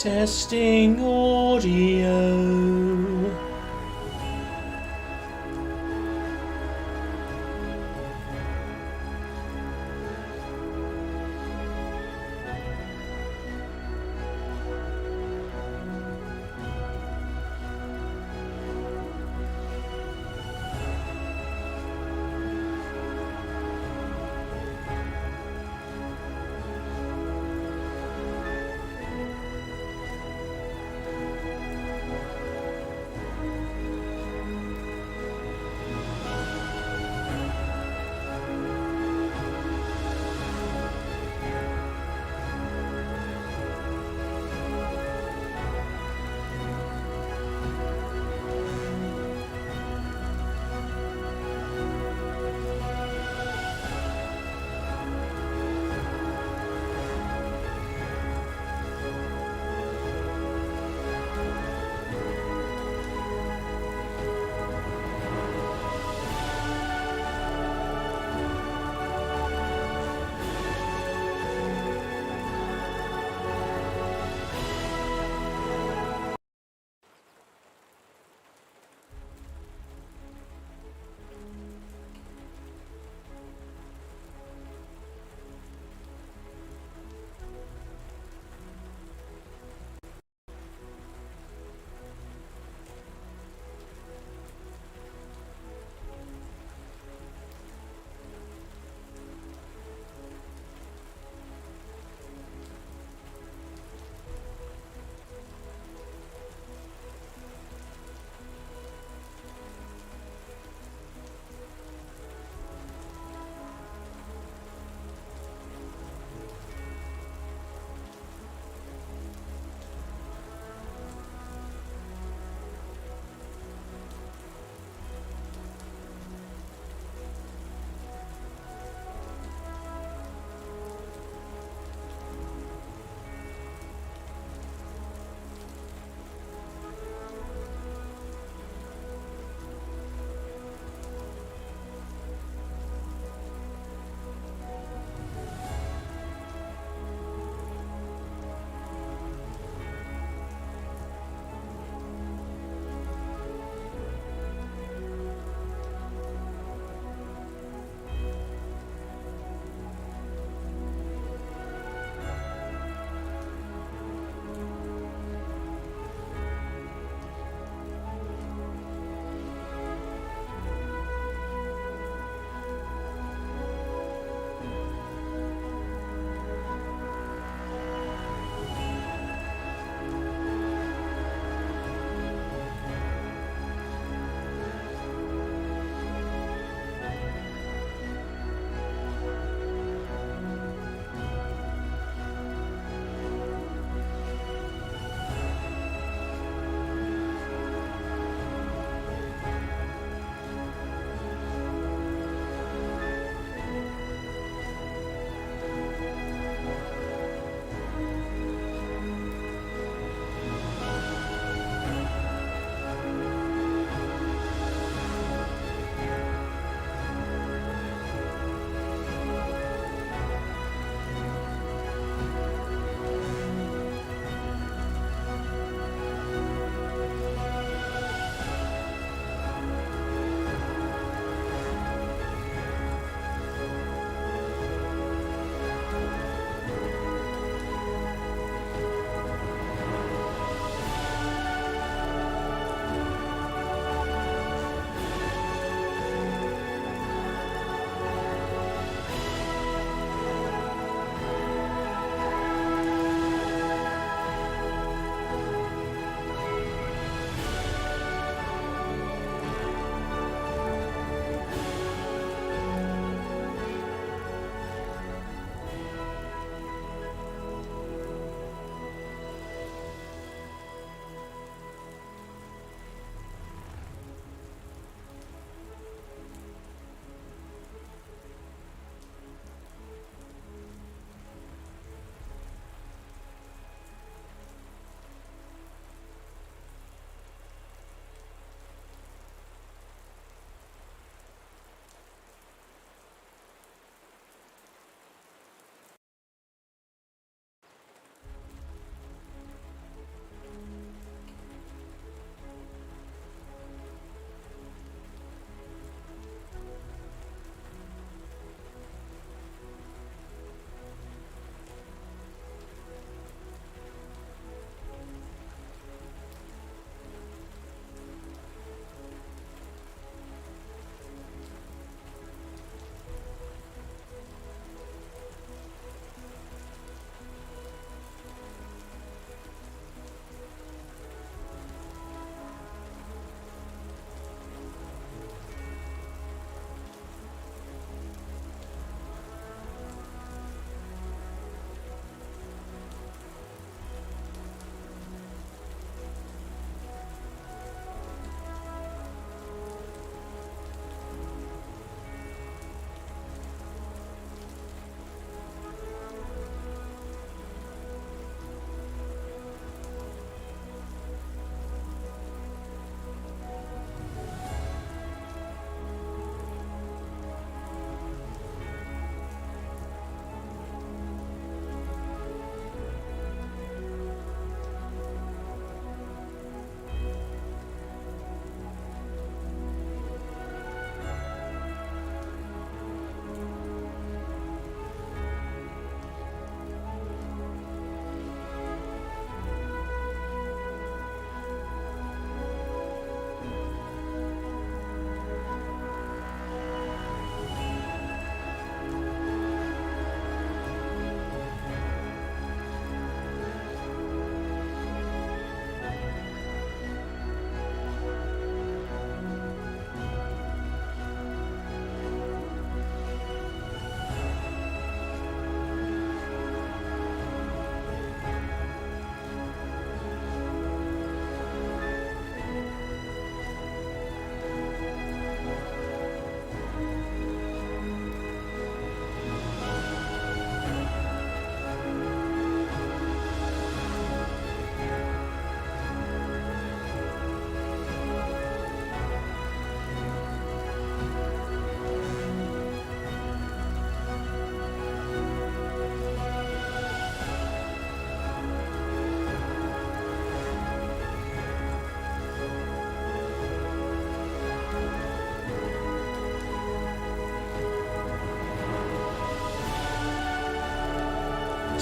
Testing audio.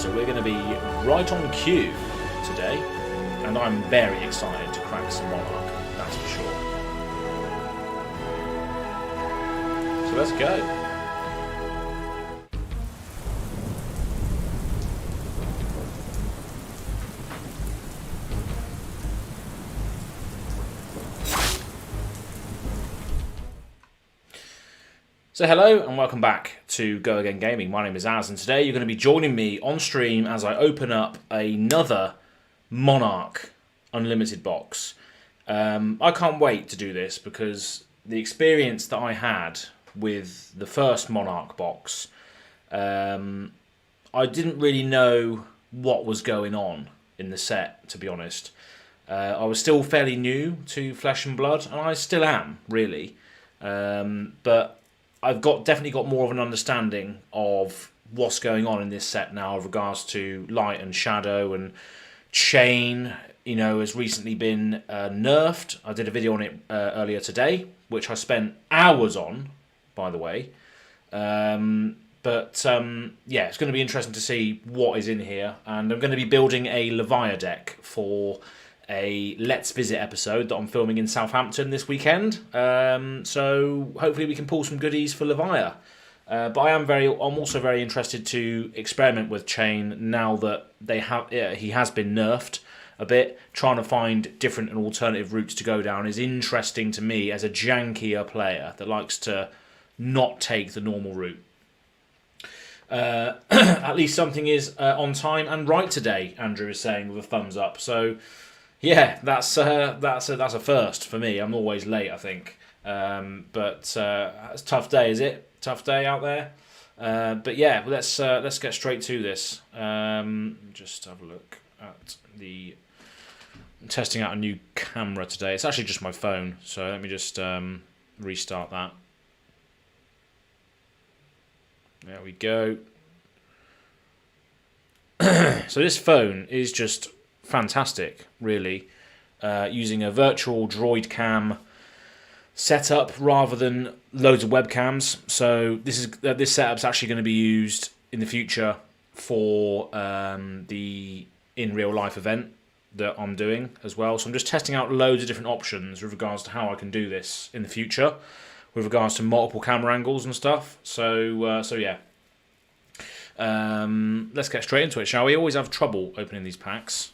So we're going to be right on cue today, and I'm very excited to crack some Monarch, that's for sure. So let's go. So hello and welcome back to Go Again Gaming. My name is Az, and today you're going to be joining me on stream as I open up another Monarch Unlimited box. I can't wait to do this because the experience that I had with the first Monarch box, I didn't really know what was going on in the set, to be honest. I was still fairly new to Flesh and Blood, and I still am, really. But I've definitely got more of an understanding of what's going on in this set now with regards to light and shadow, and Chain, you know, has recently been nerfed. I did a video on it earlier today, which I spent hours on, by the way. Yeah, it's going to be interesting to see what is in here, and I'm going to be building a Levia deck for a Let's Visit episode that I'm filming in Southampton this weekend. So hopefully we can pull some goodies for Levia. But I'm also very interested to experiment with Chain now that he has been nerfed a bit. Trying to find different and alternative routes to go down is interesting to me as a jankier player that likes to not take the normal route. At least something is on time and right today, Andrew is saying with a thumbs up. So yeah, that's a first for me. I'm always late, I think. But it's a tough day, is it? Tough day out there. But yeah, let's get straight to this. Just have a look at I'm testing out a new camera today. It's actually just my phone, so let me just restart that. There we go. So this phone is just fantastic, really. Using a virtual droid cam setup rather than loads of webcams. So this setup's actually going to be used in the future for the in real life event that I'm doing as well. So I'm just testing out loads of different options with regards to how I can do this in the future, with regards to multiple camera angles and stuff. So yeah. Let's get straight into it, shall we? Always have trouble opening these packs.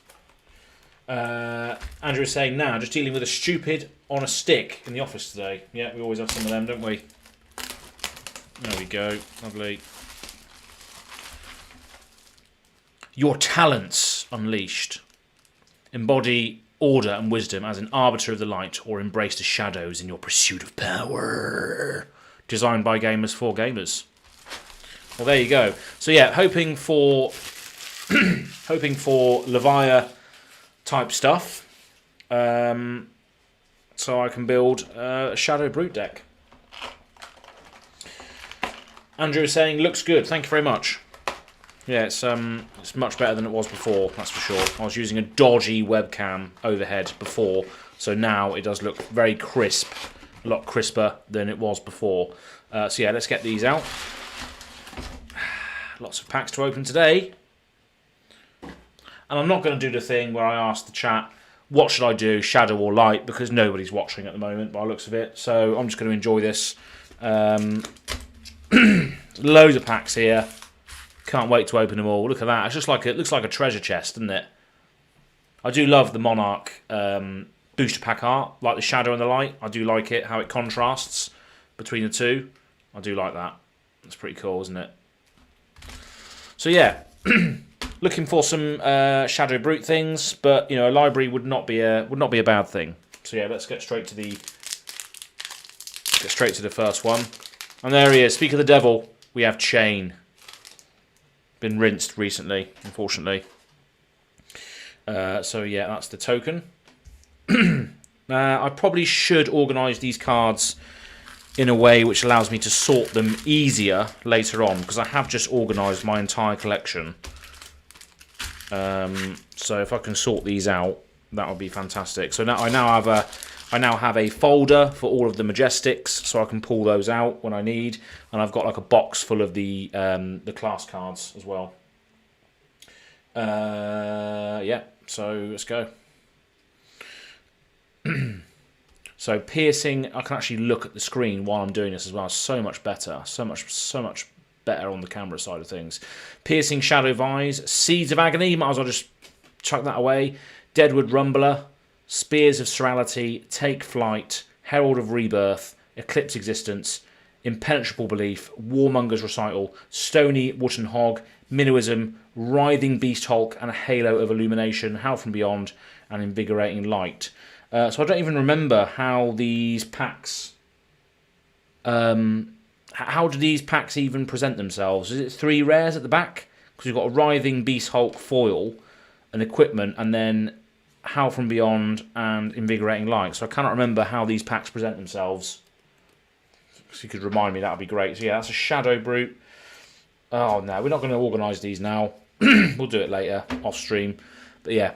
Andrew is saying, now just dealing with a stupid on a stick in the office today. Yeah, we always have some of them, don't we? There we go. Lovely. Your talents unleashed. Embody order and wisdom as an arbiter of the light, or embrace the shadows in your pursuit of power. Designed by gamers for gamers. Well, there you go. So yeah, hoping for Levia type stuff, so I can build a Shadow Brute deck. Andrew is saying, looks good, thank you very much. Yeah, it's much better than it was before, that's for sure. I was using a dodgy webcam overhead before, so now it does look very crisp, a lot crisper than it was before. So yeah, let's get these out. Lots of packs to open today. And I'm not going to do the thing where I ask the chat, what should I do, shadow or light, because nobody's watching at the moment by the looks of it. So I'm just going to enjoy this. Loads of packs here. Can't wait to open them all. Look at that. It's just like it looks like a treasure chest, doesn't it? I do love the Monarch booster pack art, like the shadow and the light. I do like it, how it contrasts between the two. I do like that. It's pretty cool, isn't it? So yeah. Looking for some Shadow Brute things, but you know, a library would not be a bad thing. So yeah, let's get straight to the first one. And there he is. Speak of the devil, we have Chain. Been rinsed recently, unfortunately. So yeah, that's the token. I probably should organise these cards in a way which allows me to sort them easier later on, because I have just organised my entire collection. So if I can sort these out, that would be fantastic. So now I now have a folder for all of the Majestics, so I can pull those out when I need, and I've got like a box full of the class cards as well. Yeah, so let's go. So piercing, I can actually look at the screen while I'm doing this as well. So much better. So much better on the camera side of things. Piercing Shadow Vise, Seeds of Agony, might as well just chuck that away. Deadwood Rumbler, Spears of Serality, Take Flight, Herald of Rebirth, Eclipse Existence, Impenetrable Belief, Warmonger's Recital, Stony Wooten Hog, Minuism, Writhing Beast Hulk, and a Halo of Illumination, Howl from Beyond, and Invigorating Light. So I don't even remember how these packs... how do these packs even present themselves? Is it 3 rares at the back? Because you've got a Writhing Beast Hulk foil, an equipment, and then Howl from Beyond and Invigorating Light. So I cannot remember how these packs present themselves. If you could remind me, that would be great. So yeah, that's a Shadow Brute. Oh no, we're not going to organise these now. We'll do it later, off stream. But yeah,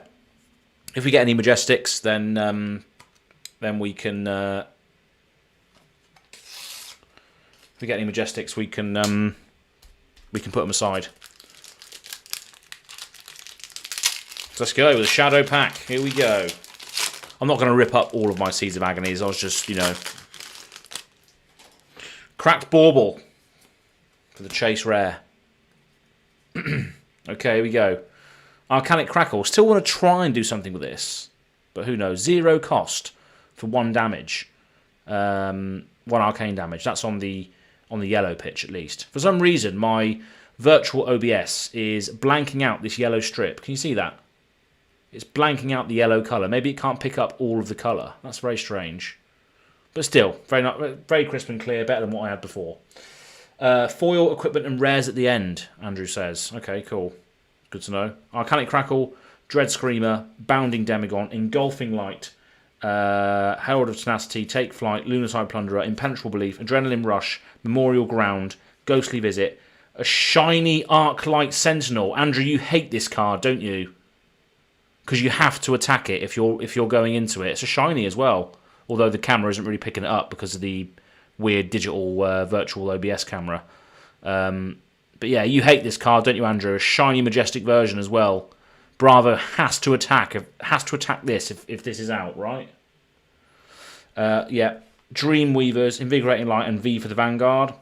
if we get any Majestics, then we can... if we get any Majestics, we can put them aside. So let's go with a Shadow Pack. Here we go. I'm not going to rip up all of my Seeds of Agonies. I was just, you know... Cracked Bauble for the Chase Rare. Okay, here we go. Arcanic Crackle. Still want to try and do something with this. But who knows. 0 cost for 1 damage. 1 arcane damage. That's on the yellow pitch at least. For some reason, my virtual OBS is blanking out this yellow strip. Can you see that? It's blanking out the yellow colour. Maybe it can't pick up all of the colour. That's very strange. But still, very crisp and clear, better than what I had before. Foil, equipment, and rares at the end, Andrew says. Okay, cool. Good to know. Arcanic Crackle, Dread Screamer, Bounding Demagon, Engulfing Light, Herald of Tenacity, Take Flight, Lunarside Plunderer, Impenetrable Belief, Adrenaline Rush, Memorial Ground, Ghostly Visit, a shiny Arc-Light Sentinel. Andrew, you hate this card, don't you? Because you have to attack it if you're going into it. It's a shiny as well. Although the camera isn't really picking it up because of the weird digital virtual OBS camera. But yeah, you hate this card, don't you, Andrew? A shiny Majestic version as well. Bravo has to attack. Has to attack this if this is out, right? Yeah. Dreamweavers, Invigorating Light, and V for the Vanguard.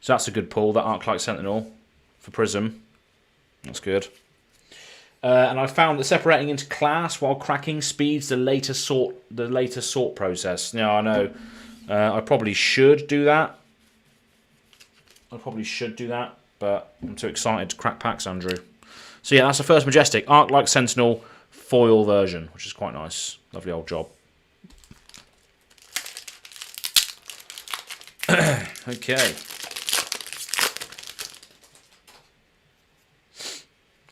So that's a good pull, that Arc-Light Sentinel for Prism. That's good. And I found that separating into class while cracking speeds the later sort process. Now I know I probably should do that. But I'm too excited to crack packs, Andrew. So yeah, that's the first Majestic Arc-Light Sentinel foil version, which is quite nice. Lovely old job. Okay.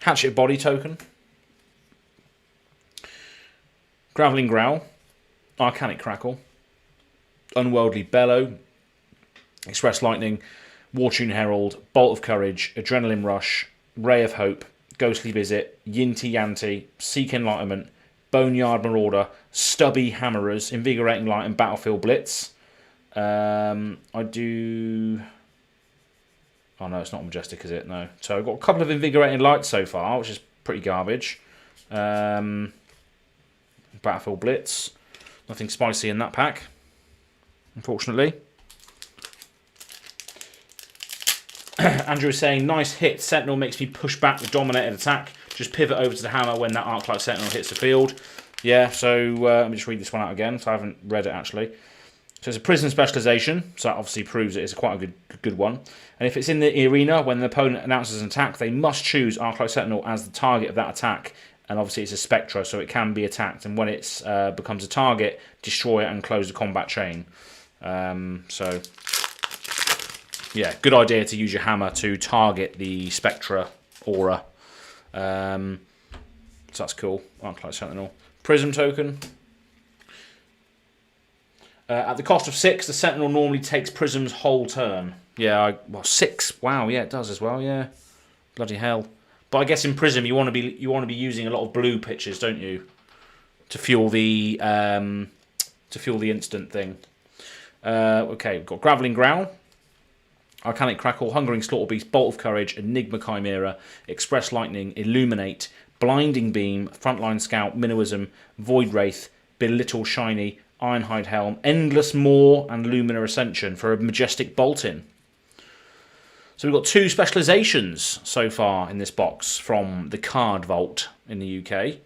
Hatchet Body Token. Graveling Growl. Arcanic Crackle. Unworldly Bellow. Express Lightning. Wartune Herald. Bolt of Courage. Adrenaline Rush. Ray of Hope. Ghostly Visit. Yinty Yanti. Seek Enlightenment. Boneyard Marauder. Stubby Hammerers. Invigorating Light and Battlefield Blitz. I do... Oh no, it's not Majestic, is it? No. So I've got a couple of Invigorating Lights so far, which is pretty garbage. Battlefield Blitz. Nothing spicy in that pack, unfortunately. Andrew is saying, nice hit. Sentinel makes me push back the dominated attack. Just pivot over to the hammer when that Arc-Light Sentinel hits the field. Yeah, so let me just read this one out again, so I haven't read it actually. So it's a prison specialization, so that obviously proves it is quite a good one. And if it's in the arena, when the opponent announces an attack, they must choose Arc-Light Sentinel as the target of that attack. And obviously it's a Spectra, so it can be attacked. And when it becomes a target, destroy it and close the combat chain. So, yeah, good idea to use your hammer to target the Spectra aura. So that's cool. Arc-Light Sentinel. Prism token. At the cost of 6, the Sentinel normally takes Prism's whole turn. Yeah, 6. Wow, yeah, it does as well. Yeah, bloody hell. But I guess in Prism you want to be using a lot of blue pitches, don't you, to fuel the instant thing. Okay, we've got Graveling Growl, Arcanic Crackle, Hungering Slaughter Beast, Bolt of Courage, Enigma Chimera, Express Lightning, Illuminate, Blinding Beam, Frontline Scout, Minnowism, Void Wraith, Belittle Shiny, Ironhide Helm, Endless Maw, and Luminar Ascension for a majestic Boltin. So we've got 2 specializations so far in this box from the Card Vault in the UK.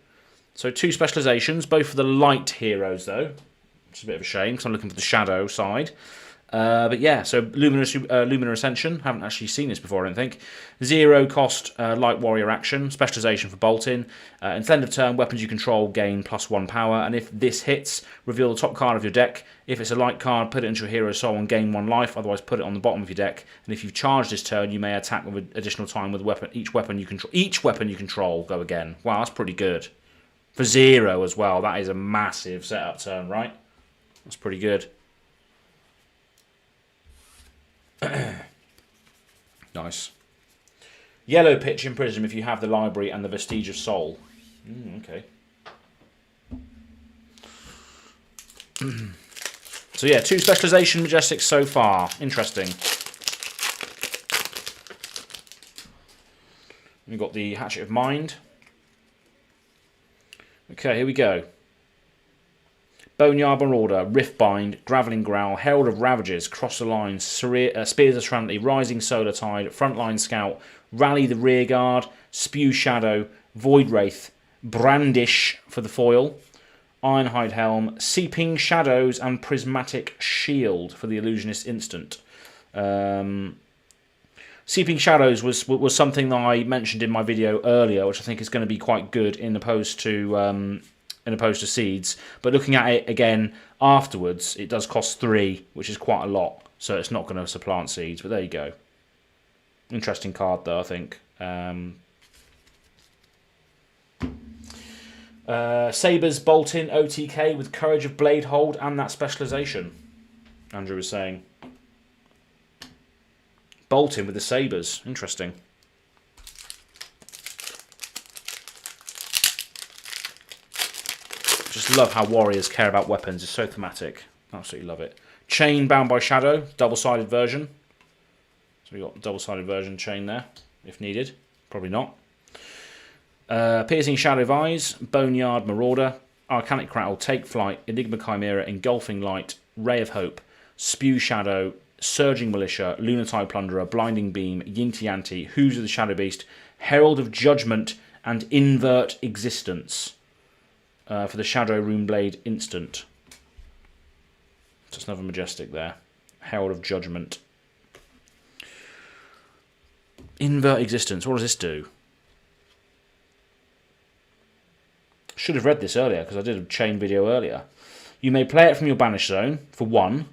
So 2 specializations, both for the light heroes though. It's a bit of a shame because I'm looking for the shadow side. But yeah, so Luminar Ascension, haven't actually seen this before, I don't think. 0 cost Light Warrior action, specialization for Boltin. At the end of turn, weapons you control gain +1 power, and if this hits, reveal the top card of your deck. If it's a light card, put it into your hero's soul and gain 1 life, otherwise put it on the bottom of your deck. And if you've charged this turn, you may attack with additional time with weapon. Each weapon you control, go again. Wow, that's pretty good. For 0 as well, that is a massive setup turn, right? That's pretty good. Nice. Yellow Pitch in Prism if you have the Library and the Vestige of Soul. Okay. So yeah, 2 specialization Majestics so far. Interesting. We've got the Hatchet of Mind. Okay, here we go. Boneyard Marauder, Riftbind, Graveling Growl, Herald of Ravages, Cross the Lines, Spears of Serenity, Rising Solar Tide, Frontline Scout, Rally the Rearguard, Spew Shadow, Void Wraith, Brandish for the foil, Ironhide Helm, Seeping Shadows, and Prismatic Shield for the Illusionist instant. Seeping Shadows was something that I mentioned in my video earlier, which I think is going to be quite good in opposed to Seeds, but looking at it again afterwards, it does cost 3, which is quite a lot, so it's not going to supplant Seeds, but there you go. Interesting card though, I think. Sabres Boltin OTK with Courage of Blade Hold and that specialization, Andrew was saying. Boltin with the Sabres, interesting. Just love how warriors care about weapons. It's so thematic. Absolutely love it. Chain Bound by Shadow, double-sided version. So we got double-sided version chain there, if needed. Probably not. Piercing Shadow of Eyes, Boneyard Marauder, Arcanic Crackle, Take Flight, Enigma Chimera, Engulfing Light, Ray of Hope, Spew Shadow, Surging Militia, Lunatide Plunderer, Blinding Beam, Yinti Yanti, Who's of the Shadow Beast, Herald of Judgment, and Invert Existence. For the Shadow Rune Blade instant. Just another majestic there. Herald of Judgment. Invert Existence. What does this do? Should have read this earlier because I did a chain video earlier. You may play it from your banish zone for 1.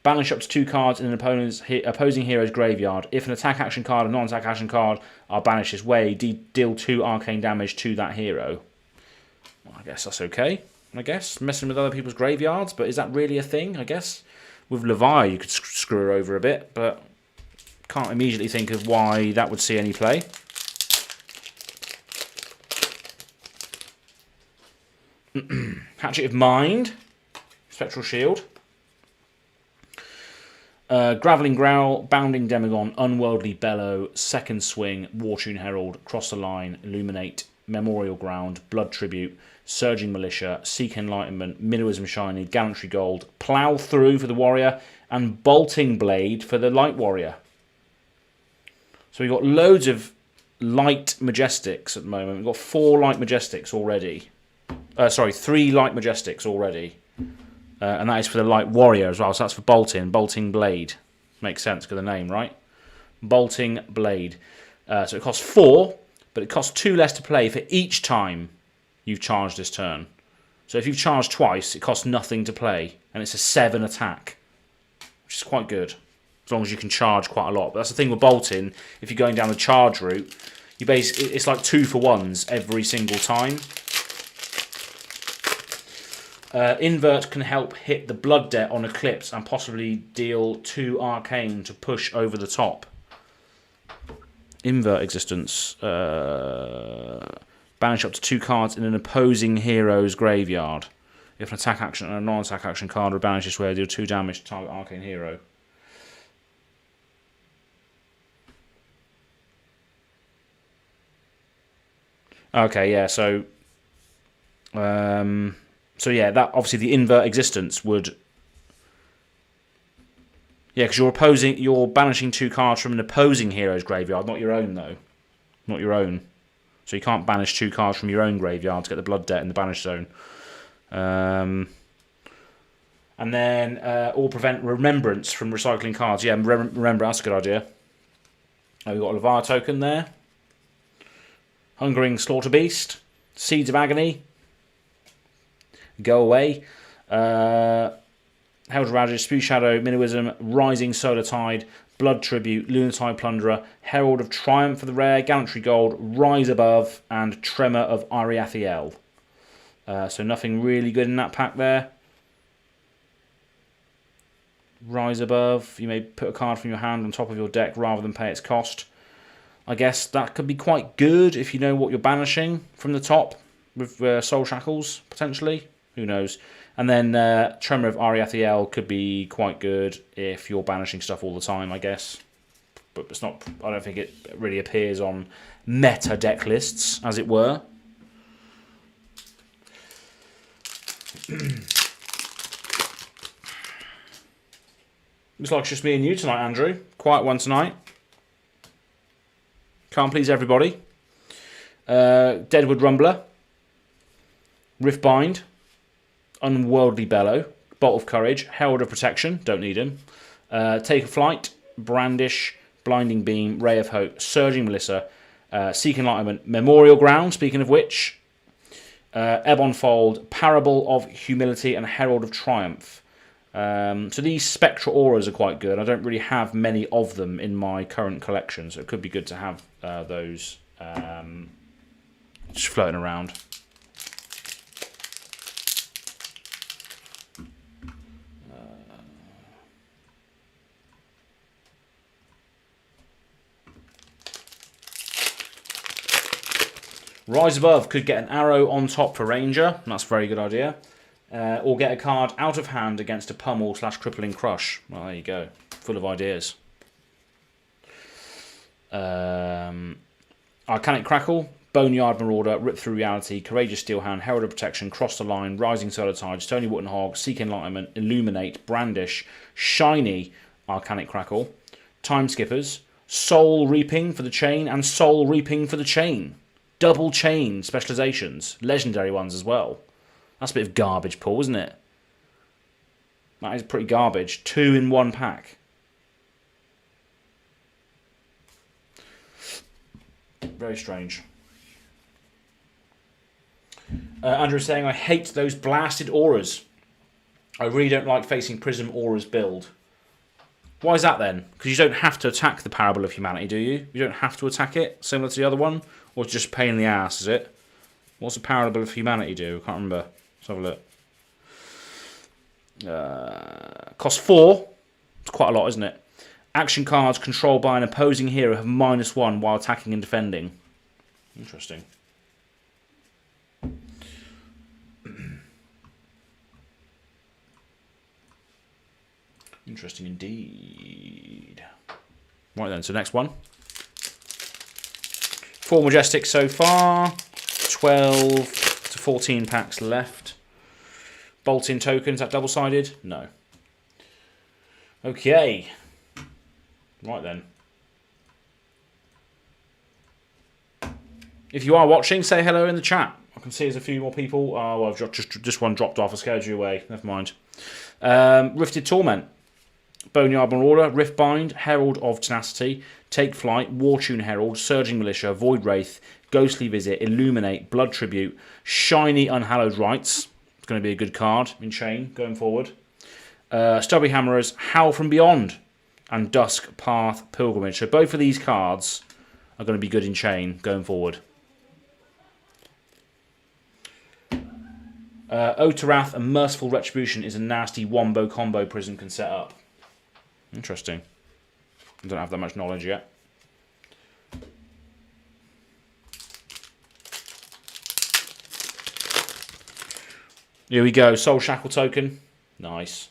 Banish up to 2 cards in an opposing hero's graveyard. If an attack action card and non-attack action card are banished this way, deal 2 arcane damage to that hero. I guess that's okay. I guess messing with other people's graveyards, but is that really a thing? I guess with Leviah you could screw her over a bit, but can't immediately think of why that would see any play. Hatchet of Mind, Spectral Shield, Graveling Growl, Bounding Demagon, Unworldly Bellow, Second Swing, Wartune Herald, Cross the Line, Illuminate, Memorial Ground, Blood Tribute, Surging Militia, Seek Enlightenment, Minnowism Shiny, Gallantry Gold, Plough Through for the Warrior, and Bolting Blade for the Light Warrior. So we've got loads of light Majestics at the moment. We've got 4 light Majestics already. 3 light Majestics already. And that is for the Light Warrior as well. So that's for Bolting Blade. Makes sense because of the name, right? Bolting Blade. So it costs 4, but it costs 2 less to play for each time you've charged this turn. So if you've charged twice, it costs nothing to play. And it's a 7 attack. Which is quite good. As long as you can charge quite a lot. But that's the thing with Bolting. If you're going down the charge route, it's like 2 for 1s every single time. Invert can help hit the Blood Debt on Eclipse and possibly deal 2 arcane to push over the top. Invert Existence. Banish up to 2 cards in an opposing hero's graveyard. If an attack action and a non-attack action card are banished this way, deal 2 damage to target arcane hero. Okay, yeah. So yeah, that obviously the invert existence would. Yeah, because you're banishing 2 cards from an opposing hero's graveyard, not your own though, not your own. So you can't banish 2 cards from your own graveyard to get the blood debt in the banish zone. And then or prevent remembrance from recycling cards. Yeah, remember, that's a good idea. We've got a Leviathan token there. Hungering Slaughter Beast. Seeds of Agony. Go Away. Herald of Ravages, Spew Shadow, Miniwism, Rising Solar Tide, Blood Tribute, Lunatide Plunderer, Herald of Triumph for the rare, Gallantry Gold, Rise Above, and Tremor of Ariathiel. So nothing really good in that pack there. Rise Above, you may put a card from your hand on top of your deck rather than pay its cost. I guess that could be quite good if you know what you're banishing from the top with Soul Shackles, potentially. Who knows? And then Tremor of Ariathiel could be quite good if you're banishing stuff all the time, I guess. But it's not. I don't think it really appears on meta deck lists, as it were. Looks like it's just me and you tonight, Andrew. Quiet one tonight. Can't please everybody. Deadwood Rumbler. Riftbind. Unworldly Bellow. Bolt of Courage. Herald of Protection. Don't need him. Take a Flight. Brandish. Blinding Beam. Ray of Hope. Surging Melissa. Seek Enlightenment. Memorial Ground, speaking of which. Ebon Fold. Parable of Humility. And Herald of Triumph. So these Spectral Auras are quite good. I don't really have many of them in my current collection, so it could be good to have those just floating around. Rise Above could get an arrow on top for Ranger, and that's a very good idea. Or get a card out of hand against a pummel / crippling crush. Well, there you go. Full of ideas. Arcanic Crackle, Boneyard Marauder, Rip Through Reality, Courageous Steelhand, Herald of Protection, Cross the Line, Rising Solar Tide, Stony Wooten Hog, Seek Enlightenment, Illuminate, Brandish, Shiny Arcanic Crackle, Time Skippers, Soul Reaping for the Chain, and Soul Reaping for the Chain. Double Chain specializations, legendary ones as well. That's a bit of garbage, Paul, isn't it? That is pretty garbage. 2 in 1 pack. Very strange. Andrew is saying, I hate those blasted auras. I really don't like facing Prism Auras build. Why is that then? Because you don't have to attack the Parable of Humanity, do you? You don't have to attack it, similar to the other one? Or it's just a pain in the ass, is it? What's the Parable of Humanity do? I can't remember. Let's have a look. Cost 4. It's quite a lot, isn't it? Action cards controlled by an opposing hero have -1 while attacking and defending. Interesting. Interesting indeed. Right then, so next one. 4 Majestics so far. 12 to 14 packs left. Bolt-in tokens, that double-sided? No. Okay. Right then. If you are watching, say hello in the chat. I can see there's a few more people. Oh, well, I've just one dropped off. I scared you away. Never mind. Rifted Torment. Boneyard Marauder, Riftbind, Herald of Tenacity, Take Flight, Wartune Herald, Surging Militia, Void Wraith, Ghostly Visit, Illuminate, Blood Tribute, Shiny Unhallowed Rites. It's going to be a good card in chain going forward. Stubby Hammerers, Howl from Beyond, and Dusk Path Pilgrimage. So both of these cards are going to be good in chain going forward. Ode to Wrath and Merciful Retribution is a nasty wombo combo Prism can set up. Interesting. I don't have that much knowledge yet. Here we go. Soul Shackle token. Nice.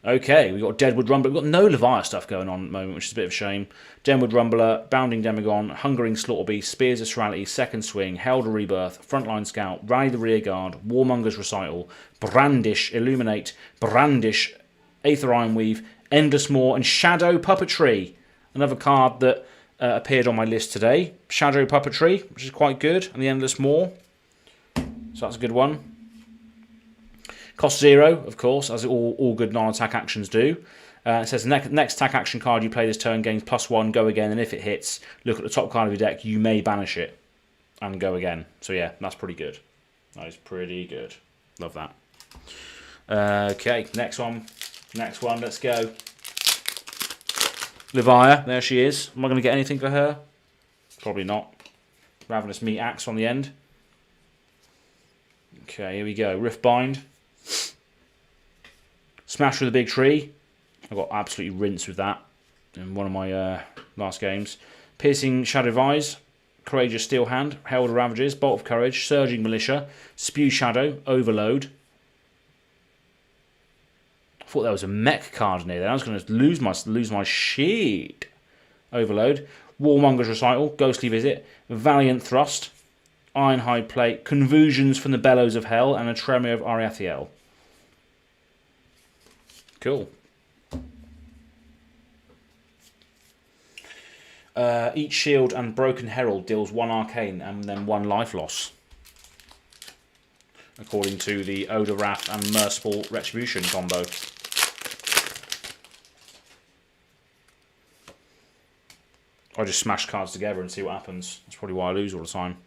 Okay, we've got Deadwood Rumbler. We've got no Leviathan stuff going on at the moment, which is a bit of a shame. Deadwood Rumbler, Bounding Demagon, Hungering Slaughterbeast, Spears of Serality, Second Swing, Herald of Rebirth, Frontline Scout, Rally the Rearguard, Warmonger's Recital, Brandish, Illuminate, Brandish, Aether Ironweave, Endless Maw, and Shadow Puppetry. Another card that appeared on my list today. Shadow Puppetry, which is quite good, and the Endless Maw. So that's a good one. Cost 0, of course, as all good non-attack actions do. It says the next attack action card you play this turn gains +1, go again, and if it hits, look at the top card of your deck, you may banish it and go again. So yeah, that's pretty good. That is pretty good. Love that. Okay, next one, let's go. Levia, there she is. Am I going to get anything for her? Probably not. Ravenous Meat Axe on the end. Okay, here we go. Riftbind. Smash with a Big Tree. I got absolutely rinsed with that in one of my last games. Piercing Shadow of Eyes. Courageous Steel Hand. Herald of Ravages. Bolt of Courage. Surging Militia. Spew Shadow. Overload. I thought there was a mech card in there. I was going to lose my shit. Overload. Warmonger's Recital. Ghostly Visit. Valiant Thrust. Ironhide Plate. Convulsions from the Bellows of Hell. And a Tremor of Ariathiel. Cool. Each shield and broken herald deals 1 arcane and then 1 life loss, according to the Odor Wrath and Merciful Retribution combo. I just smash cards together and see what happens. That's probably why I lose all the time.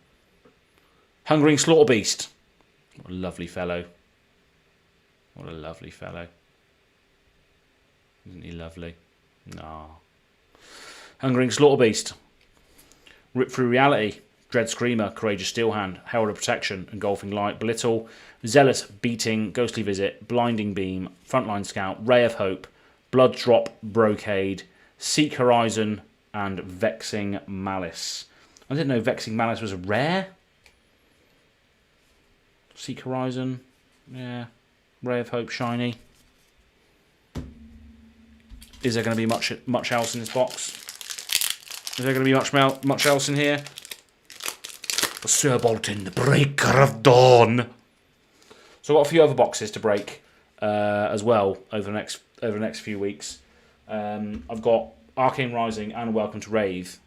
Hungering Slaughterbeast. What a lovely fellow. What a lovely fellow. Isn't he lovely? No. Hungering Slaughterbeast. Rip Through Reality. Dread Screamer. Courageous Steelhand. Herald of Protection. Engulfing Light. Belittle. Zealous Beating. Ghostly Visit. Blinding Beam. Frontline Scout. Ray of Hope. Blood Drop. Brocade. Seek Horizon. And Vexing Malice. I didn't know Vexing Malice was a rare. Seek Horizon. Yeah. Ray of Hope. Shiny. Is there going to be much else in this box? Is there going to be much else in here? Sir Bolton, the Breaker of Dawn. So I've got a few other boxes to break as well over the next few weeks. I've got Arcane Rising and Welcome to Rathe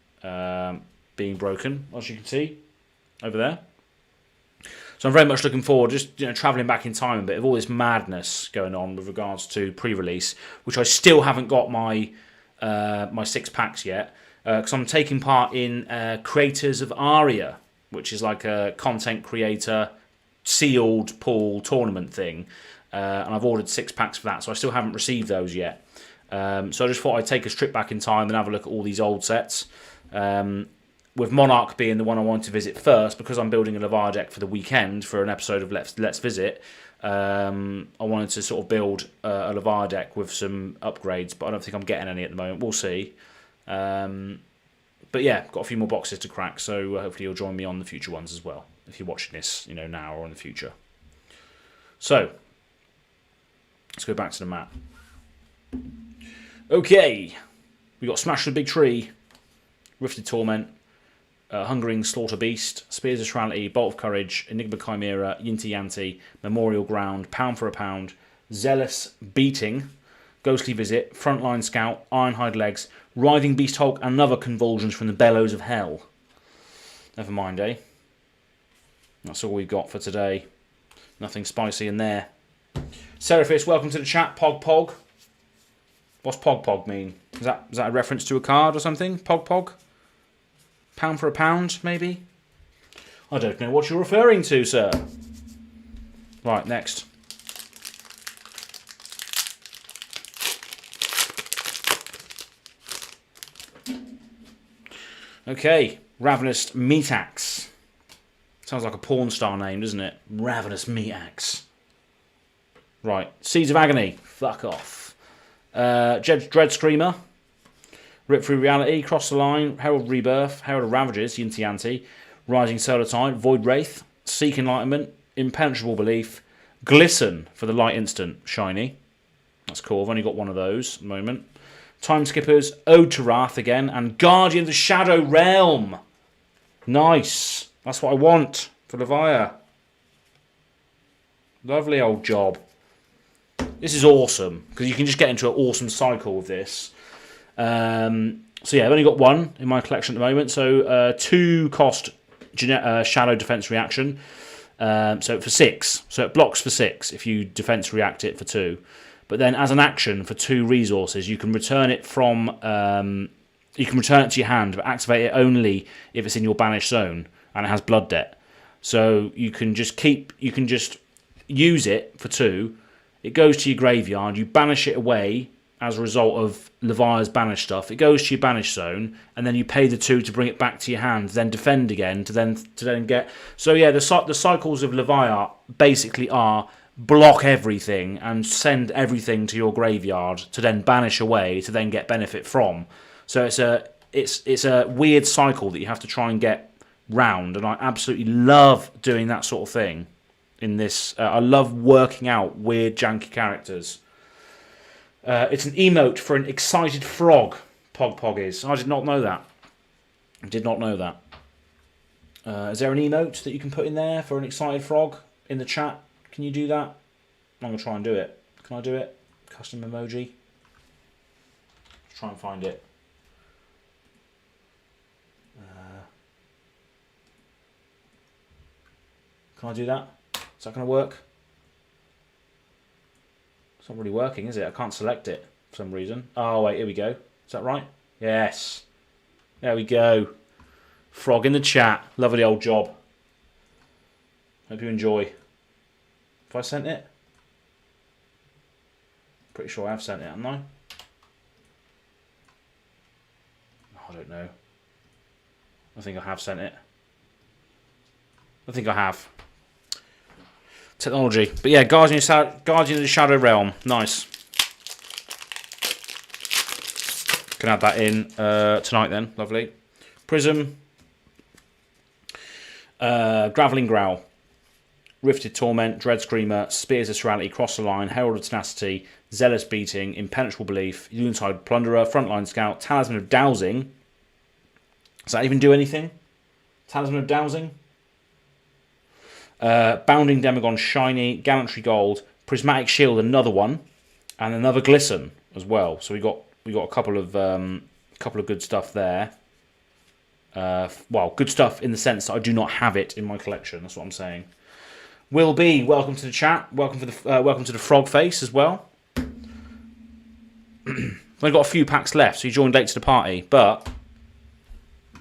being broken, as you can see over there. So I'm very much looking forward, just travelling back in time a bit of all this madness going on with regards to pre-release, which I still haven't got my 6 packs yet, because I'm taking part in Creators of Aria, which is like a content creator sealed pool tournament thing, and I've ordered 6 packs for that, so I still haven't received those yet. So I just thought I'd take a trip back in time and have a look at all these old sets. With Monarch being the one I wanted to visit first, because I'm building a Leviathan deck for the weekend for an episode of Let's Visit. I wanted to sort of build a Leviathan deck with some upgrades, but I don't think I'm getting any at the moment. We'll see. But yeah, got a few more boxes to crack, so hopefully you'll join me on the future ones as well, if you're watching this, now or in the future. So let's go back to the map. Okay, we got Smash the Big Tree, Rifted Torment, Hungering Slaughterbeast, Spears of Serality, Bolt of Courage, Enigma Chimera, Yinti Yanti, Memorial Ground, Pound for a Pound, Zealous Beating, Ghostly Visit, Frontline Scout, Ironhide Legs, Writhing Beast Hulk, and another Convulsions from the Bellows of Hell. Never mind, eh? That's all we've got for today. Nothing spicy in there. Seraphis, welcome to the chat. Pog Pog. What's Pog Pog mean? Is that a reference to a card or something? Pog Pog? Pound for a pound, maybe? I don't know what you're referring to, sir. Right, next. Okay, Ravenous Meat Axe. Sounds like a porn star name, doesn't it? Ravenous Meat Axe. Right, Seeds of Agony. Fuck off. Dread Screamer. Rip Through Reality, Cross the Line, Herald Rebirth, Herald of Ravages, Yinti Yanti, Rising Solar Tide, Void Wraith, Seek Enlightenment, Impenetrable Belief, Glisten for the Light Instant, Shiny. That's cool. I've only got one of those at the moment. Time Skippers, Ode to Wrath again, and Guardian of the Shadow Realm. Nice. That's what I want for Levia. Lovely old job. This is awesome, because you can just get into an awesome cycle with this. So yeah, I've only got one in my collection at the moment. So 2 cost Shadow Defense Reaction. So for 6. So it blocks for 6 if you Defense React it for 2. But then as an action for 2 resources, you can return it from... you can return it to your hand, but activate it only if it's in your banished zone and it has Blood Debt. So you can just use it for 2. It goes to your graveyard. You banish it away as a result of Levia's banished stuff. It goes to your banished zone, and then you pay the 2 to bring it back to your hand. Then defend again to then get. So yeah, the cycles of Levia basically are block everything and send everything to your graveyard to then banish away to then get benefit from. So it's a weird cycle that you have to try and get round, and I absolutely love doing that sort of thing. In this, I love working out weird, janky characters. It's an emote for an excited frog. Pog is. I did not know that. I did not know that. Is there an emote that you can put in there for an excited frog in the chat? Can you do that? I'm gonna try and do it. Can I do it? Custom emoji. Let's try and find it. Can I do that? Is that going to work? It's not really working, is it? I can't select it for some reason. Oh, wait, here we go. Is that right? Yes. There we go. Frog in the chat. Lovely old job. Hope you enjoy. Have I sent it? Pretty sure I have sent it, haven't I? I don't know. I think I have sent it. I think I have. Technology. But yeah, Guardian of the Shadow Realm. Nice. Can add that in tonight then. Lovely. Prism. Graveling Growl. Rifted Torment. Dread Screamer. Spears of Serality. Cross the Line. Herald of Tenacity. Zealous Beating. Impenetrable Belief. Unitide Plunderer. Frontline Scout. Talisman of Dowsing. Does that even do anything? Talisman of Dowsing? Bounding Demagon Shiny, Gallantry Gold, Prismatic Shield, another one, and another Glisten as well. So we got a couple of good stuff there. Well, good stuff in the sense that I do not have it in my collection. That's what I'm saying. Will B, welcome to the chat. Welcome to the Frog Face as well. I've got a few packs left, so you joined late to the party. But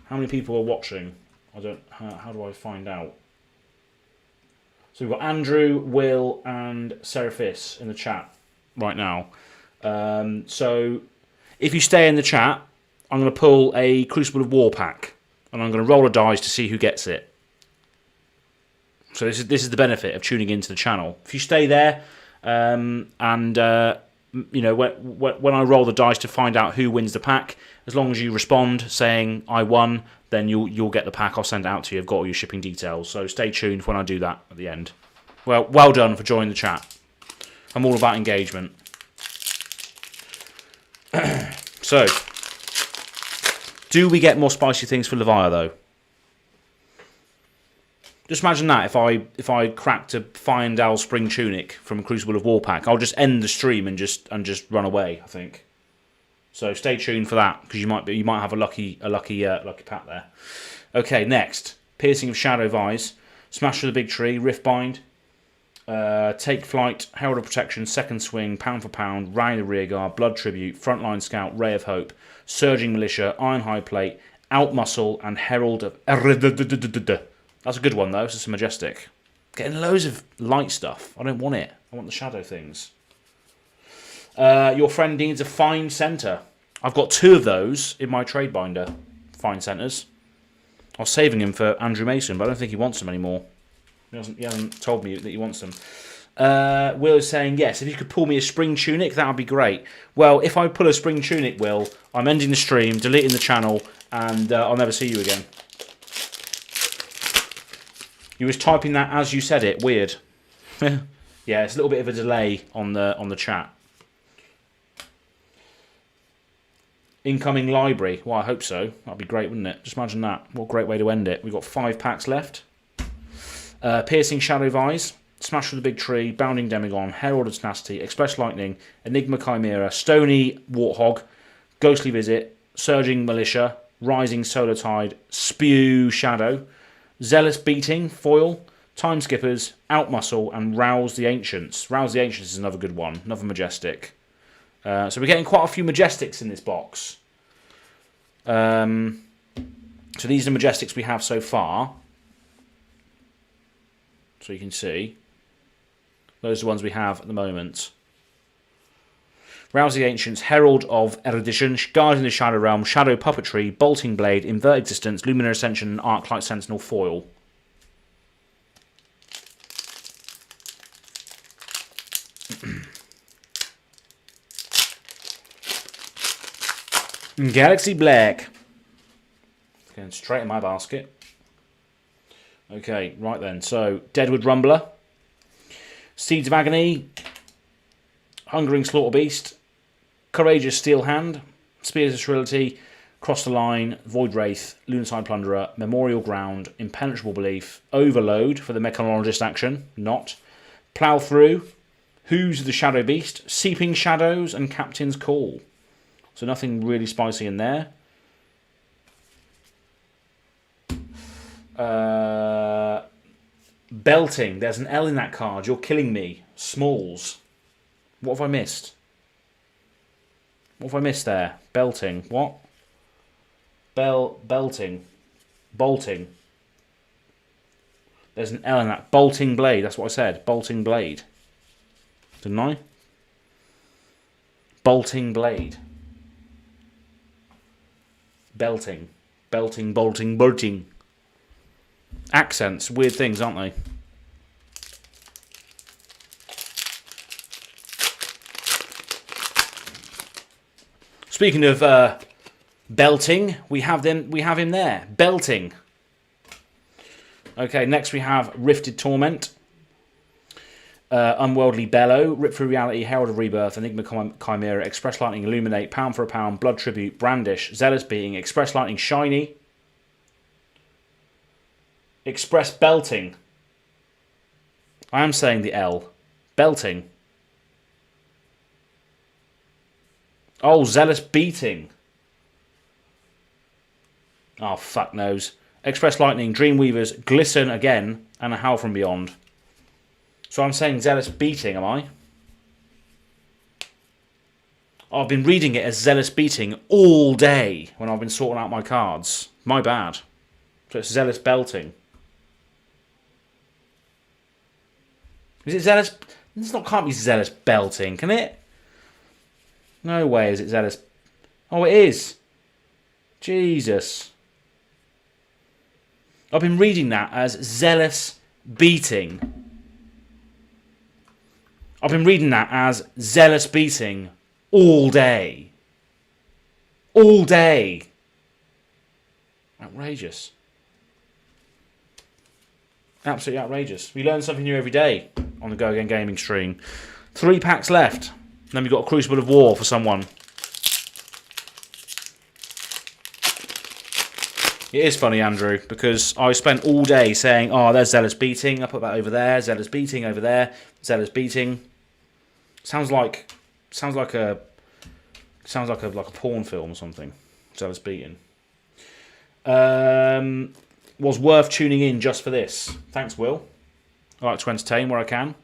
how many people are watching? I don't. How do I find out? So we've got Andrew, Will, and Seraphis in the chat right now. So if you stay in the chat, I'm going to pull a Crucible of War pack, and I'm going to roll a dice to see who gets it. So this is the benefit of tuning into the channel. If you stay there, you know, when I roll the dice to find out who wins the pack, as long as you respond saying I won, then you'll get the pack. I'll send it out to you. I've got all your shipping details. So stay tuned when I do that at the end. Well done for joining the chat. I'm all about engagement. So, do we get more spicy things for Levia though? Just imagine that if I cracked a Fyendal Spring Tunic from Crucible of War pack, I'll just end the stream and just run away. I think. So stay tuned for that because you might have a lucky pack there. Okay, next Piercing of Shadow Vise, Smash of the Big Tree, Riftbind, Take Flight, Herald of Protection, Second Swing, Pound for Pound, Rally the Rearguard, Blood Tribute, Frontline Scout, Ray of Hope, Surging Militia, Iron High Plate, Outmuscle, and Herald of. That's a good one though. This is majestic. Getting loads of light stuff. I don't want it. I want the shadow things. Your friend needs a fine centre. I've got 2 of those in my trade binder. Fine centres. I was saving him for Andrew Mason, but I don't think he wants them anymore. He hasn't told me that he wants them. Will is saying, yes, if you could pull me a Spring Tunic, that would be great. Well, if I pull a Spring Tunic, Will, I'm ending the stream, deleting the channel, and I'll never see you again. You was typing that as you said it. Weird. Yeah, it's a little bit of a delay on the chat. Incoming library. Well, I hope so. That'd be great, wouldn't it? Just imagine that. What a great way to end it. We've got 5 packs left. Piercing Shadow Vise, Smash through the Big Tree, Bounding Demigon, Herald of Tenacity, Express Lightning, Enigma Chimera, Stony Warthog, Ghostly Visit, Surging Militia, Rising Solar Tide, Spew Shadow, Zealous Beating, Foil, Time Skippers, Outmuscle, and Rouse the Ancients. Rouse the Ancients is another good one, another Majestic. So we're getting quite a few Majestics in this box. So these are the Majestics we have so far. So you can see. Those are the ones we have at the moment. Rouse the Ancients, Herald of Erudition, Guardian of the Shadow Realm, Shadow Puppetry, Bolting Blade, Invert Existence, Luminary Ascension, and Arclight Sentinel Foil. Galaxy Black. Going straight in my basket. Okay, right then. So, Deadwood Rumbler, Seeds of Agony, Hungering Slaughter Beast, Courageous Steel Hand, Spears of Sterility, Cross the Line, Void Wraith, Lunarside Plunderer, Memorial Ground, Impenetrable Belief, Overload for the Mechanologist action, not, Plough Through, Who's the Shadow Beast, Seeping Shadows, and Captain's Call. So nothing really spicy in there. Belting. There's an L in that card. You're killing me. Smalls. What have I missed? What have I missed there? Belting. What? Belting. Bolting. There's an L in that. Bolting Blade. That's what I said. Bolting Blade. Didn't I? Bolting Blade. Belting. Belting, bolting, bolting. Accents. Weird things, aren't they? Speaking of belting, we have him there. Belting. Okay, next we have Rifted Torment, Unworldly Bellow, Rip Through Reality, Herald of Rebirth, Enigma Chimera, Express Lightning, Illuminate, Pound for a Pound, Blood Tribute, Brandish, Zealous Being, Express Lightning, Shiny, Express Belting. I am saying the L. Belting. Oh, Zealous Beating. Oh, fuck knows. Express Lightning, Dreamweavers, Glisten again, and a Howl from Beyond. So I'm saying Zealous Beating, am I? Oh, I've been reading it as Zealous Beating all day when I've been sorting out my cards. My bad. So it's Zealous Belting. Is it Zealous? Can't be Zealous Belting, can it? No way is it Zealous. Oh, it is. Jesus. I've been reading that as Zealous Beating. I've been reading that as Zealous Beating all day. All day. Outrageous. Absolutely outrageous. We learn something new every day on the Go Again Gaming stream. 3 packs left. And then we've got a Crucible of War for someone. It is funny, Andrew, because I spent all day saying, oh, there's Zealous Beating. I put that over there. Zealous Beating over there. Zealous Beating. Sounds like a porn film or something. Zealous Beating. Was worth tuning in just for this. Thanks, Will. I like to entertain where I can.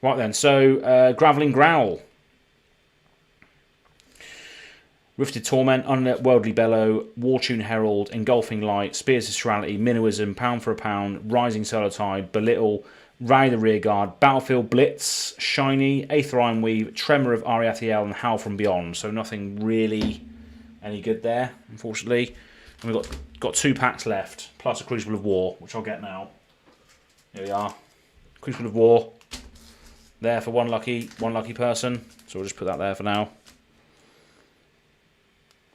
Right then, so Graveling Growl. Rifted Torment, Unworldly Bellow, Wartune Herald, Engulfing Light, Spears of Sterility, Minnoism, Pound for a Pound, Rising Solar Tide, Belittle, Ray the Rearguard, Battlefield Blitz, Shiny, Aether Iron Weave, Tremor of Ariathiel, and Howl from Beyond. So nothing really any good there, unfortunately. And we've got 2 packs left, plus a Crucible of War, which I'll get now. Here we are. Crucible of War. There for one lucky person. So we'll just put that there for now.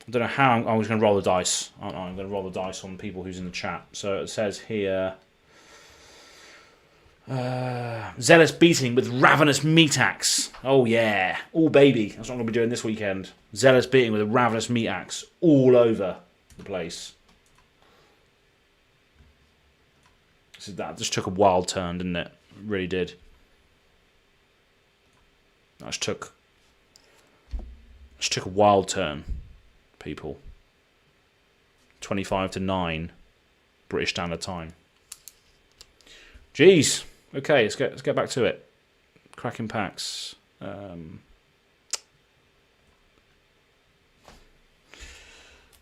I don't know how I'm just going to roll the dice. Aren't I? I'm going to roll the dice on people who's in the chat. So it says here... Zealous Beating with Ravenous Meat Axe. Oh yeah. Oh baby. That's what I'm going to be doing this weekend. Zealous Beating with a Ravenous Meat Axe all over the place. So that just took a wild turn, didn't it? It really did. That just took a wild turn, people. 25 to 9 British Standard Time. Jeez. Okay, let's get back to it. Cracking packs.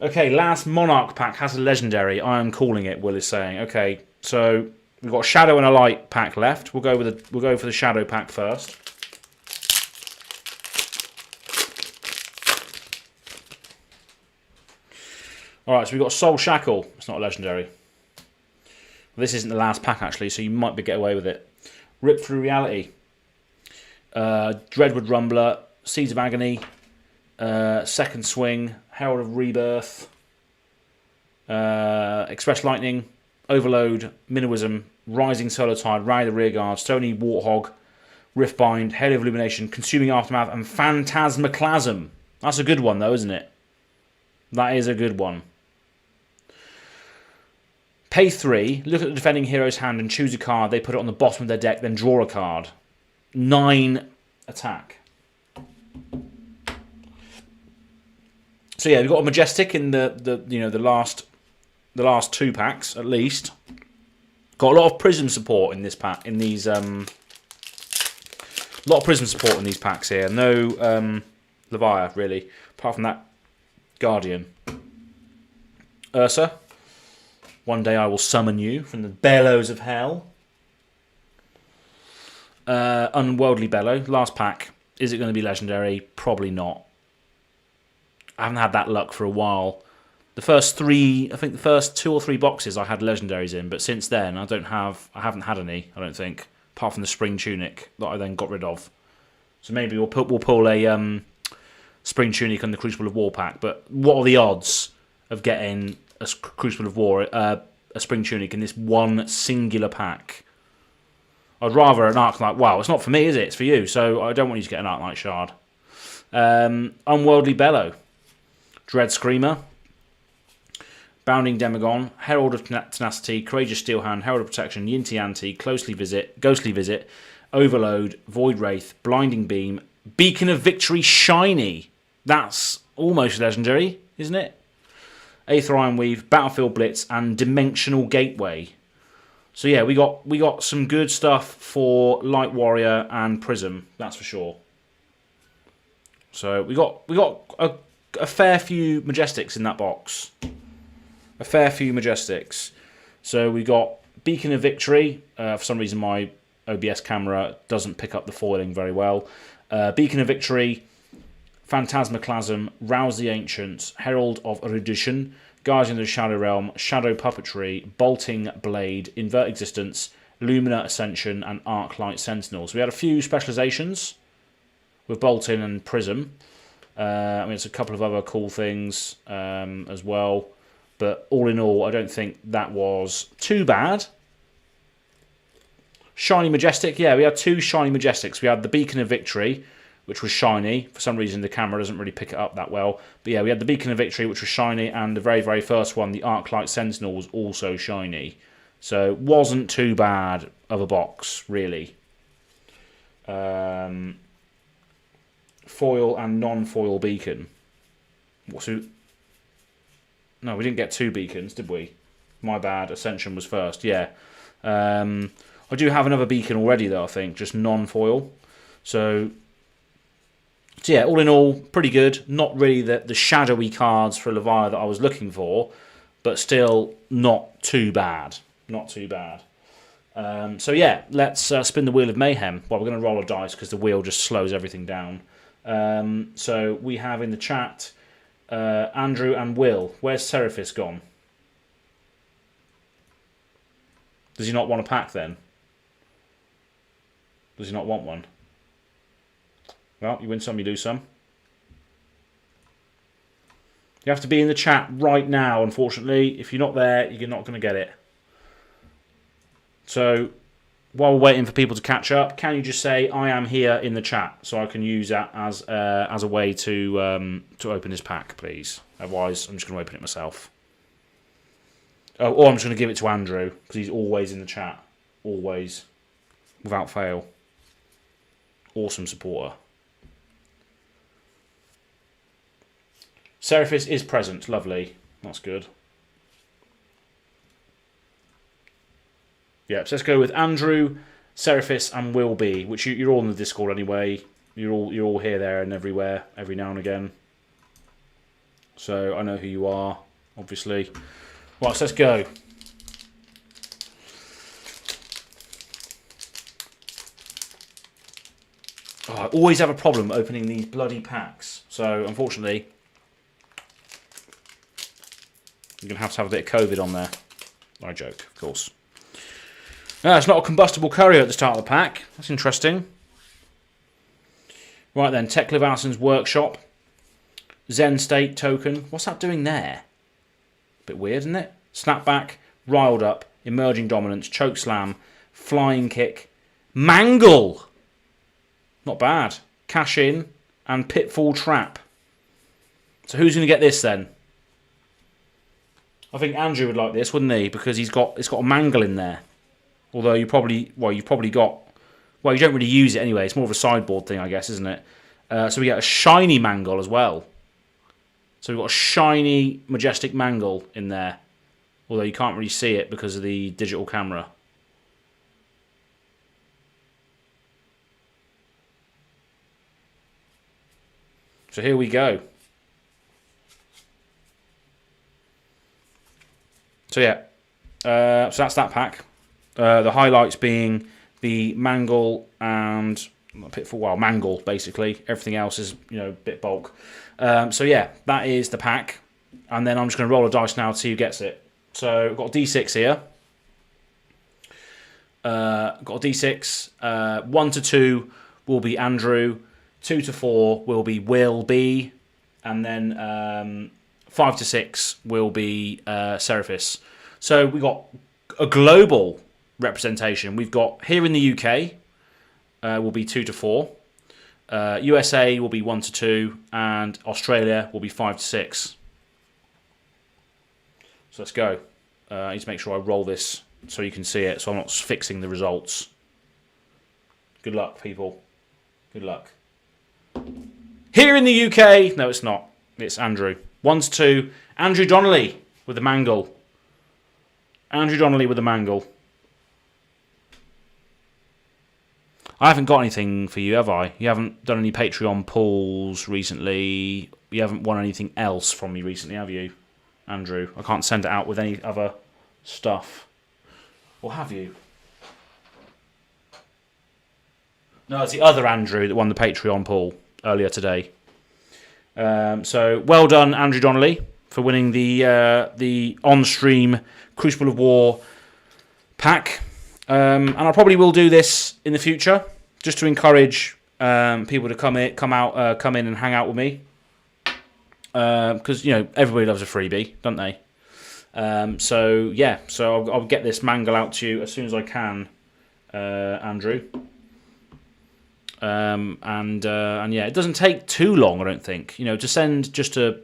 Okay, last Monarch pack has a legendary. I am calling it. Will is saying. Okay, so we've got a Shadow and a Light pack left. We'll go for the Shadow pack first. All right, so we've got Soul Shackle. It's not a legendary. This isn't the last pack, actually, so you might get away with it. Rip Through Reality. Dreadwood Rumbler. Seeds of Agony. Second Swing. Herald of Rebirth. Express Lightning. Overload. Minnowism. Rising Solar Tide. Rally the Rearguard. Stony Warthog. Riftbind. Hail of Illumination. Consuming Aftermath. And Phantasmaclasm. That's a good one, though, isn't it? That is a good one. Pay 3, look at the defending hero's hand and choose a card. They put it on the bottom of their deck, then draw a card. 9 attack. So yeah, we've got a Majestic in the last 2 packs at least. Got a lot of Prism support in this pack. In these a lot of Prism support in these packs here. No Levia really, apart from that Guardian. Ursa. One day I will summon you from the bellows of hell. Unworldly Bellow. Last pack. Is it going to be legendary? Probably not. I haven't had that luck for a while. The first 3, I think the first 2 or 3 boxes I had legendaries in, but since then I haven't had any, I don't think, apart from the Spring Tunic that I then got rid of. So maybe we'll pull a Spring Tunic and the Crucible of War pack, but what are the odds of getting a Crucible of War, a Spring Tunic in this one singular pack? I'd rather an Arclight. Wow, it's not for me, is it? It's for you, so I don't want you to get an Arclight Shard. Unworldly Bellow, Dread Screamer, Bounding Demagon, Herald of Tenacity, Courageous Steelhand, Herald of Protection, Yinti-Anti, Ghostly Visit, Overload, Void Wraith, Blinding Beam, Beacon of Victory Shiny. That's almost legendary, isn't it? Aether Ironweave, Battlefield Blitz, and Dimensional Gateway. So yeah, we got some good stuff for Light Warrior and Prism, that's for sure. So we got a fair few Majestics in that box. A fair few Majestics. So we got Beacon of Victory. For some reason my OBS camera doesn't pick up the foiling very well. Beacon of Victory, Phantasmaclasm, Rouse the Ancients, Herald of Erudition, Guardian of the Shadow Realm, Shadow Puppetry, Bolting Blade, Invert Existence, Lumina Ascension, and Arclight Sentinel. So we had a few specializations with Bolting and Prism. I mean, it's a couple of other cool things as well. But all in all, I don't think that was too bad. Shiny Majestic. Yeah, we had 2 Shiny Majestics. We had the Beacon of Victory, which was shiny. For some reason, the camera doesn't really pick it up that well. But yeah, we had the Beacon of Victory, which was shiny. And the very, very first one, the Arclight Sentinel, was also shiny. So it wasn't too bad of a box, really. Foil and non-foil beacon. No, we didn't get 2 beacons, did we? My bad. Ascension was first, yeah. I do have another beacon already, though, I think. Just non-foil. So yeah, all in all, pretty good. Not really the shadowy cards for Levia that I was looking for, but still not too bad. Not too bad. So yeah, let's spin the Wheel of Mayhem. Well, we're going to roll a dice because the wheel just slows everything down. So we have in the chat Andrew and Will. Where's Seraphis gone? Does he not want a pack then? Does he not want one? Well, you win some, you lose some. You have to be in the chat right now, unfortunately. If you're not there, you're not going to get it. So, while we're waiting for people to catch up, can you just say I am here in the chat so I can use that as a way to open this pack, please? Otherwise, I'm just going to open it myself. Oh, or I'm just going to give it to Andrew because he's always in the chat, always, without fail. Awesome supporter. Seraphis is present, lovely. That's good. Yeah, so let's go with Andrew, Seraphis, and Will Be, which you're all in the Discord anyway. You're all here, there, and everywhere, every now and again. So I know who you are, obviously. Right, so let's go. Oh, I always have a problem opening these bloody packs. So unfortunately, you're going to have a bit of COVID on there. I joke, of course. It's not a combustible courier at the start of the pack. That's interesting. Right then, Tekliv Allison's Workshop. Zen State token. What's that doing there? Bit weird, isn't it? Snapback, Riled Up, Emerging Dominance, Choke Slam, Flying Kick, Mangle. Not bad. Cash In, and Pitfall Trap. So who's going to get this then? I think Andrew would like this, wouldn't he? Because it's got a Mangle in there. Although you've probably got... Well, you don't really use it anyway. It's more of a sideboard thing, I guess, isn't it? So we get a shiny Mangle as well. So we've got a shiny, majestic Mangle in there. Although you can't really see it because of the digital camera. So here we go. So yeah, so that's that pack. The highlights being the Mangle and Pitfall. Well, Mangle basically. Everything else is a bit bulk. So yeah, that is the pack. And then I'm just going to roll a dice now to see who gets it. So I've got a D6 here. Got a D6. 1 to 2 will be Andrew. 2 to 4 will be Will B. And then 5 to 6 will be Seraphis. So we got a global representation. We've got here in the UK will be 2 to 4. USA will be 1 to 2. And Australia will be 5 to 6. So let's go. I need to make sure I roll this so you can see it, so I'm not fixing the results. Good luck, people. Good luck. Here in the UK, no, it's not. It's Andrew. 1 to 2. Andrew Donnelly with the Mangle. Andrew Donnelly with the Mangle. I haven't got anything for you, have I? You haven't done any Patreon pulls recently. You haven't won anything else from me recently, have you, Andrew? I can't send it out with any other stuff. Or have you? No, it's the other Andrew that won the Patreon poll earlier today. So well done, Andrew Donnelly, for winning the on-stream Crucible of War pack. And I probably will do this in the future, just to encourage people to come in and hang out with me. Because everybody loves a freebie, don't they? So yeah, so I'll get this Mangle out to you as soon as I can, Andrew. And yeah, it doesn't take too long, I don't think. To send just a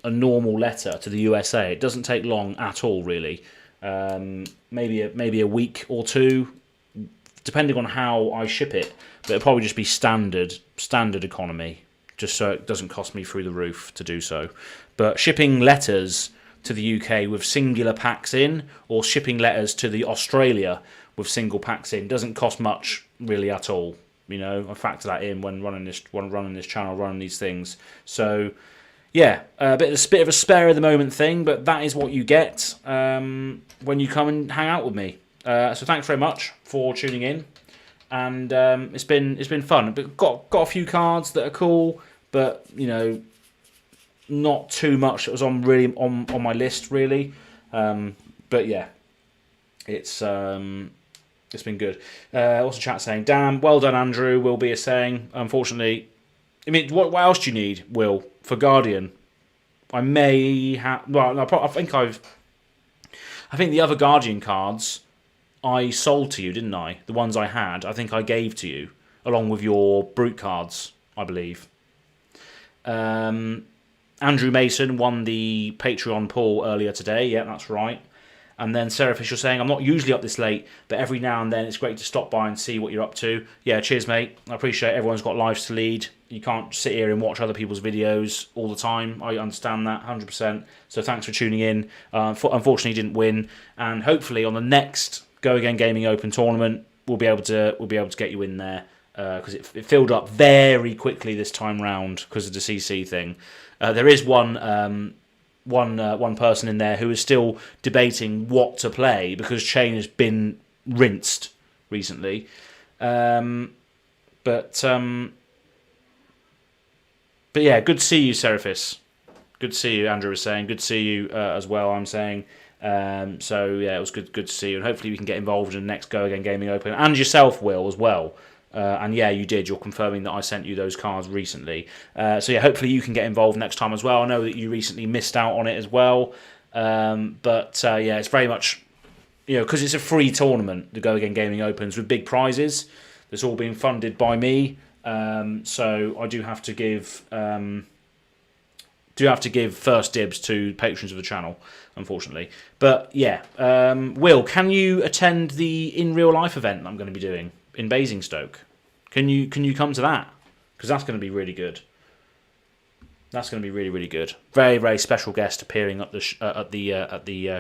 normal letter to the USA, it doesn't take long at all, really. Maybe a week or two, depending on how I ship it. But it'll probably just be standard economy, just so it doesn't cost me through the roof to do so. But shipping letters to the UK with singular packs in, or shipping letters to the Australia with single packs in, doesn't cost much really at all. I factor that in when running this channel, running these things. So yeah, a bit of a spare of the moment thing, but that is what you get when you come and hang out with me. So thanks very much for tuning in, and it's been fun. But got a few cards that are cool, but not too much that was on my list really. But yeah, it's been good. What's the chat saying? Damn, well done, Andrew. Will be saying. Unfortunately, I mean, what else do you need, Will, for Guardian? I may have. Well, no, I think the other Guardian cards I sold to you, didn't I? The ones I had, I think I gave to you, along with your brute cards, I believe. Andrew Mason won the Patreon poll earlier today. Yeah, that's right. And then Serafish, you're saying, I'm not usually up this late, but every now and then it's great to stop by and see what you're up to. Yeah, cheers, mate. I appreciate everyone's got lives to lead. You can't sit here and watch other people's videos all the time. I understand that 100%. So thanks for tuning in. Unfortunately, didn't win. And hopefully on the next Go Again Gaming Open tournament, we'll be able to get you in there. Because it filled up very quickly this time round because of the CC thing. There is one person in there who is still debating what to play because Chain has been rinsed recently. But yeah, good to see you, Seraphis. Good to see you, Andrew was saying. Good to see you as well, I'm saying. So yeah, it was good to see you. And hopefully we can get involved in the next Go Again Gaming Open. And yourself, Will, as well. And yeah, you did. You're confirming that I sent you those cards recently. So yeah, hopefully you can get involved next time as well. I know that you recently missed out on it as well. But yeah, it's very much, because it's a free tournament, the Go Again Gaming Opens, with big prizes. That's all being funded by me. So I do have to give first dibs to patrons of the channel, unfortunately. But yeah, Will, can you attend the in real life event that I'm going to be doing in Basingstoke? Can you come to that? Because that's going to be really good. That's going to be really, really good. Very, very special guest appearing at the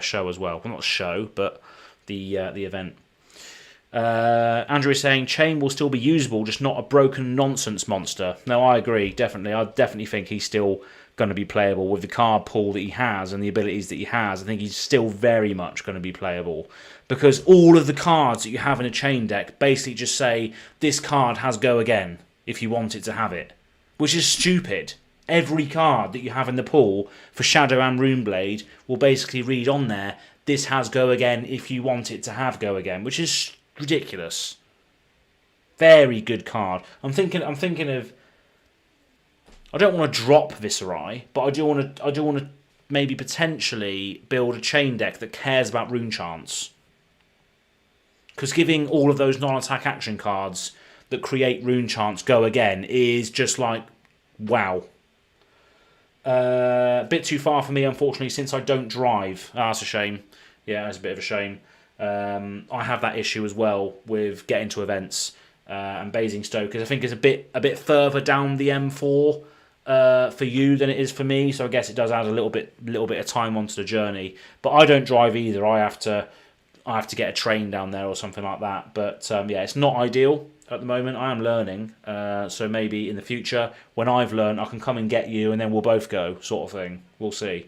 show as well. Well, not the show, but the event. Andrew is saying Chain will still be usable, just not a broken nonsense monster. No, I agree, definitely. I definitely think he's still going to be playable with the card pool that he has and the abilities that he has. I think he's still very much going to be playable because all of the cards that you have in a Chain deck basically just say this card has Go Again if you want it to have it, which is stupid. Every card that you have in the pool for Shadow and Runeblade will basically read on there, this has Go Again if you want it to have Go Again, which is ridiculous. Very good card. I'm thinking of. I don't want to drop Viserai, but I do want to maybe potentially build a Chain deck that cares about rune chants. Because giving all of those non-attack action cards that create rune chants Go Again is just like, wow. A bit too far for me, unfortunately, since I don't drive. That's a shame. Yeah, it's a bit of a shame. I have that issue as well with getting to events and Basingstoke, because I think it's a bit further down the M4 for you than it is for me. So I guess it does add a little bit of time onto the journey. But I don't drive either. I have to get a train down there or something like that. But yeah, it's not ideal at the moment. I am learning, so maybe in the future when I've learned, I can come and get you, and then we'll both go, sort of thing. We'll see.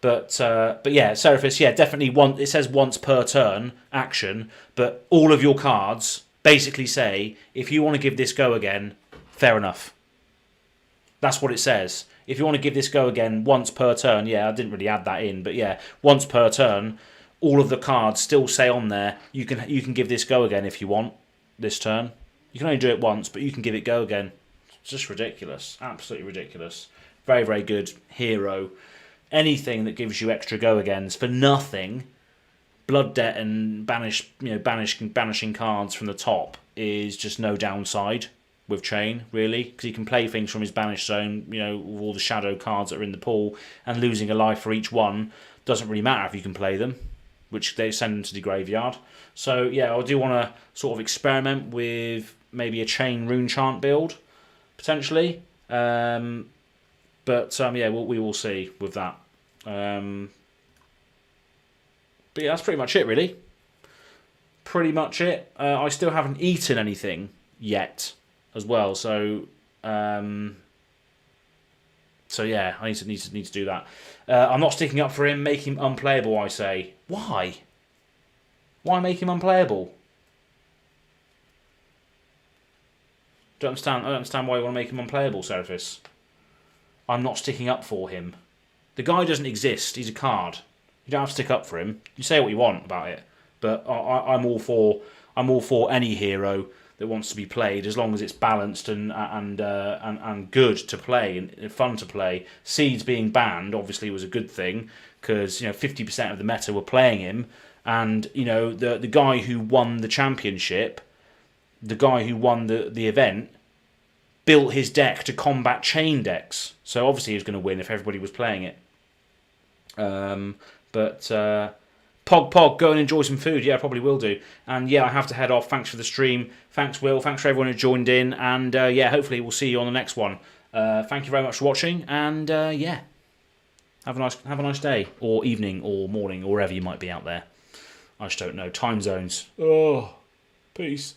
But yeah, Seraphis, yeah, definitely it says once per turn action, but all of your cards basically say if you want to give this Go Again, fair enough. That's what it says. If you want to give this Go Again once per turn, yeah, I didn't really add that in, but yeah, once per turn, all of the cards still say on there you can give this Go Again if you want this turn. You can only do it once, but you can give it Go Again. It's just ridiculous, absolutely ridiculous. Very, very good hero. Anything that gives you extra Go Agains for nothing, Blood Debt and banishing cards from the top is just no downside with Chain, really, because he can play things from his banish zone, with all the shadow cards that are in the pool, and losing a life for each one doesn't really matter if you can play them, which they send them to the graveyard. So yeah, I do want to sort of experiment with maybe a Chain rune chant build, potentially. But yeah, we will see with that. But yeah, that's pretty much it, really. Pretty much it. I still haven't eaten anything yet, as well. So yeah, I need to do that. I'm not sticking up for him. Make him unplayable, I say. Why? Why make him unplayable? I don't understand why you want to make him unplayable, Seraphis. I'm not sticking up for him. The guy doesn't exist. He's a card. You don't have to stick up for him. You say what you want about it, but I'm all for any hero that wants to be played, as long as it's balanced and good to play and fun to play. Seeds being banned obviously was a good thing, because 50% of the meta were playing him, And, you know, the guy who won the championship, the guy who won the event, built his deck to combat chain decks. So obviously he was going to win if everybody was playing it. Pog, go and enjoy some food. Yeah, I probably will do. And yeah, I have to head off. Thanks for the stream. Thanks, Will. Thanks for everyone who joined in. And yeah, hopefully we'll see you on the next one. Thank you very much for watching. And yeah, have a nice day, or evening, or morning, or wherever you might be out there. I just don't know. Time zones. Oh, peace.